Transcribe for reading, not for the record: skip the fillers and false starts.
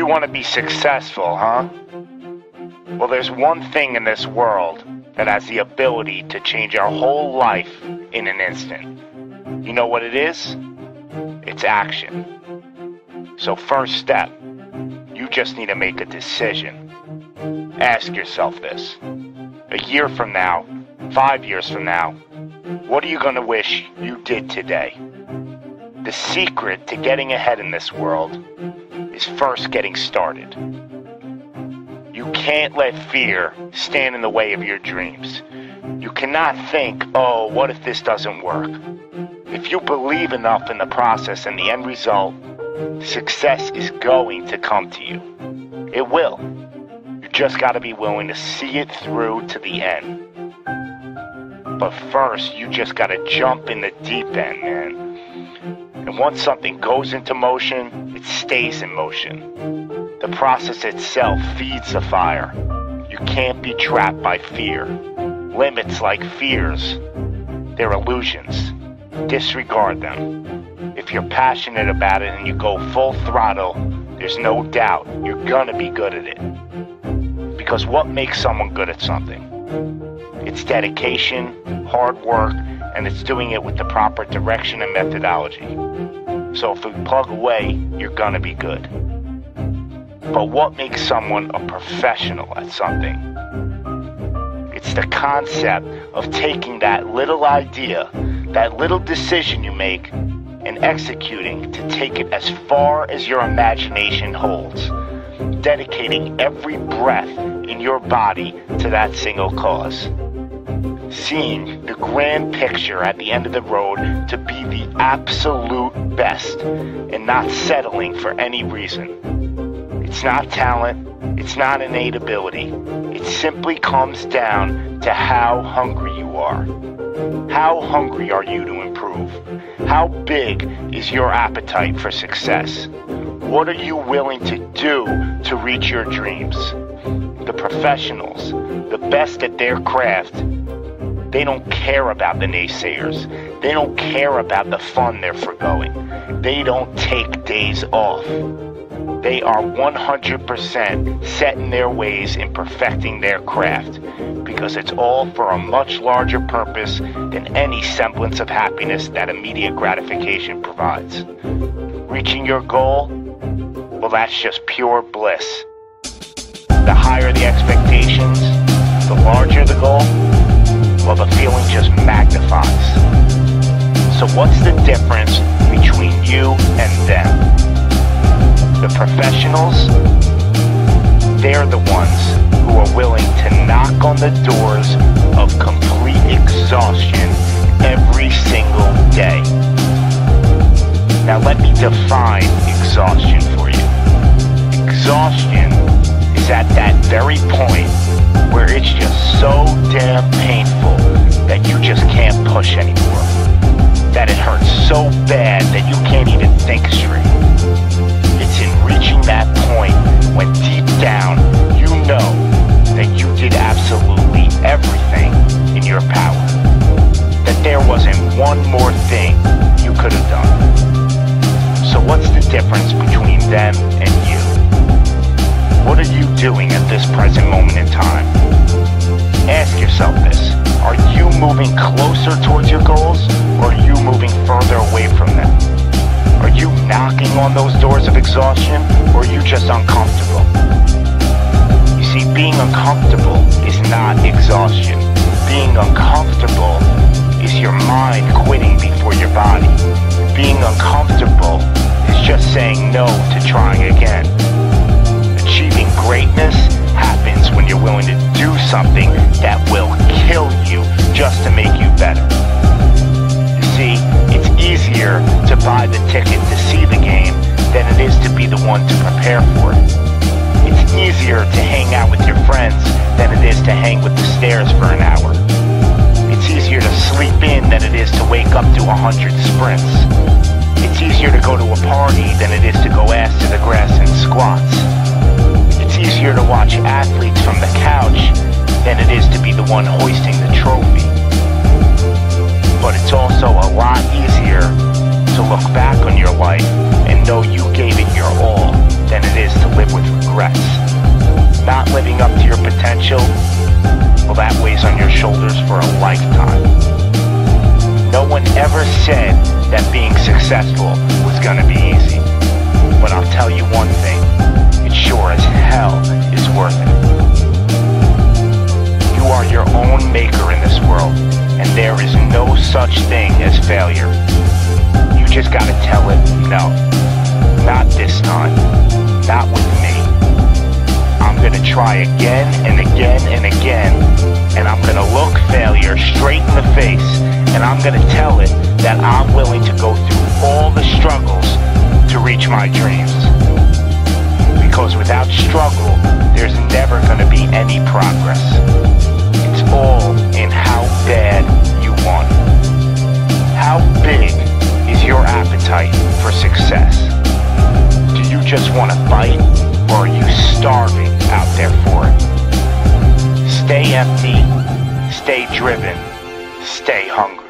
you want to be successful, huh? Well, there's one thing in this world that has the ability to change our whole life in an instant. You know what it is? It's action. So first step, you just need to make a decision. Ask yourself this. A year from now, 5 years from now, what are you going to wish you did today? The secret to getting ahead in this world is first getting started. You can't let fear stand in the way of your dreams. You cannot think, oh, what if this doesn't work? If you believe enough in the process and the end result, success is going to come to you. It will. You just got to be willing to see it through to the end. But first, you just got to jump in the deep end, man. And once something goes into motion, it stays in motion. The process itself feeds the fire. You can't be trapped by fear. Limits like fears, they're illusions. Disregard them. If you're passionate about it and you go full throttle, there's no doubt you're gonna be good at it. Because what makes someone good at something? It's dedication, hard work, and it's doing it with the proper direction and methodology. So if you plug away, you're gonna be good. But what makes someone a professional at something? It's the concept of taking that little idea, that little decision you make, and executing to take it as far as your imagination holds, dedicating every breath in your body to that single cause. Seeing the grand picture at the end of the road to be the absolute best and not settling for any reason. It's not talent, it's not innate ability. It simply comes down to how hungry you are. How hungry are you to improve? How big is your appetite for success? What are you willing to do to reach your dreams? The professionals, the best at their craft, they don't care about the naysayers. They don't care about the fun they're forgoing. They don't take days off. They are 100% set in their ways in perfecting their craft, because it's all for a much larger purpose than any semblance of happiness that immediate gratification provides. Reaching your goal, well, that's just pure bliss. The higher the expectations, the larger the goal, well, the feeling just magnifies. So what's the difference between you and them? The professionals, they're the ones who are willing to knock on the doors of complete exhaustion every single day. Now let me define exhaustion for you. Exhaustion is at that very point where it's just so damn painful that you just can't push anymore. That it hurts so bad that you can't even think straight. It's in reaching that point when deep down you know that you did absolutely everything in your power. That there wasn't one more thing you could have done. So what's the difference between them and you? What are you doing at this present moment in time? Ask yourself this. Are you moving closer towards your goals, or are you moving further away from them? Are you knocking on those doors of exhaustion, or are you just uncomfortable? You see, being uncomfortable is not exhaustion. Being uncomfortable is your mind quitting before your body. Being uncomfortable is just saying no to trying again. Achieving greatness happens when you're willing to do something that will kill you just to make you better. You see, it's easier to buy the ticket to see the game than it is to be the one to prepare for it. It's easier to hang out with your friends than it is to hang with the stairs for an hour. It's easier to sleep in than it is to wake up to 100 sprints. It's easier to go to a party than it is to go ass to the grass and squats. It's easier to watch athletes from the couch than it is to be the one hoisting the trophy. But it's also a lot easier to look back on your life and know you gave it your all. than it is to live with regrets. Not living up to your potential, well, that weighs on your shoulders for a lifetime. No one ever said that being successful was gonna be easy. But I'll tell you one thing, it sure as hell is worth it. You are your own maker in this world, and there is no such thing as failure. You just gotta tell it, no, not this time, not with me. I'm gonna try again and again and again, and I'm gonna look failure straight in the face, and I'm gonna tell it that I'm willing to go through all the struggles to reach my dreams. Because without struggle, there's never gonna be any progress. It's all in how bad you want it. How big is your appetite for success? Do you just want to fight, or are you starving out there for it? Stay empty, stay driven, stay hungry.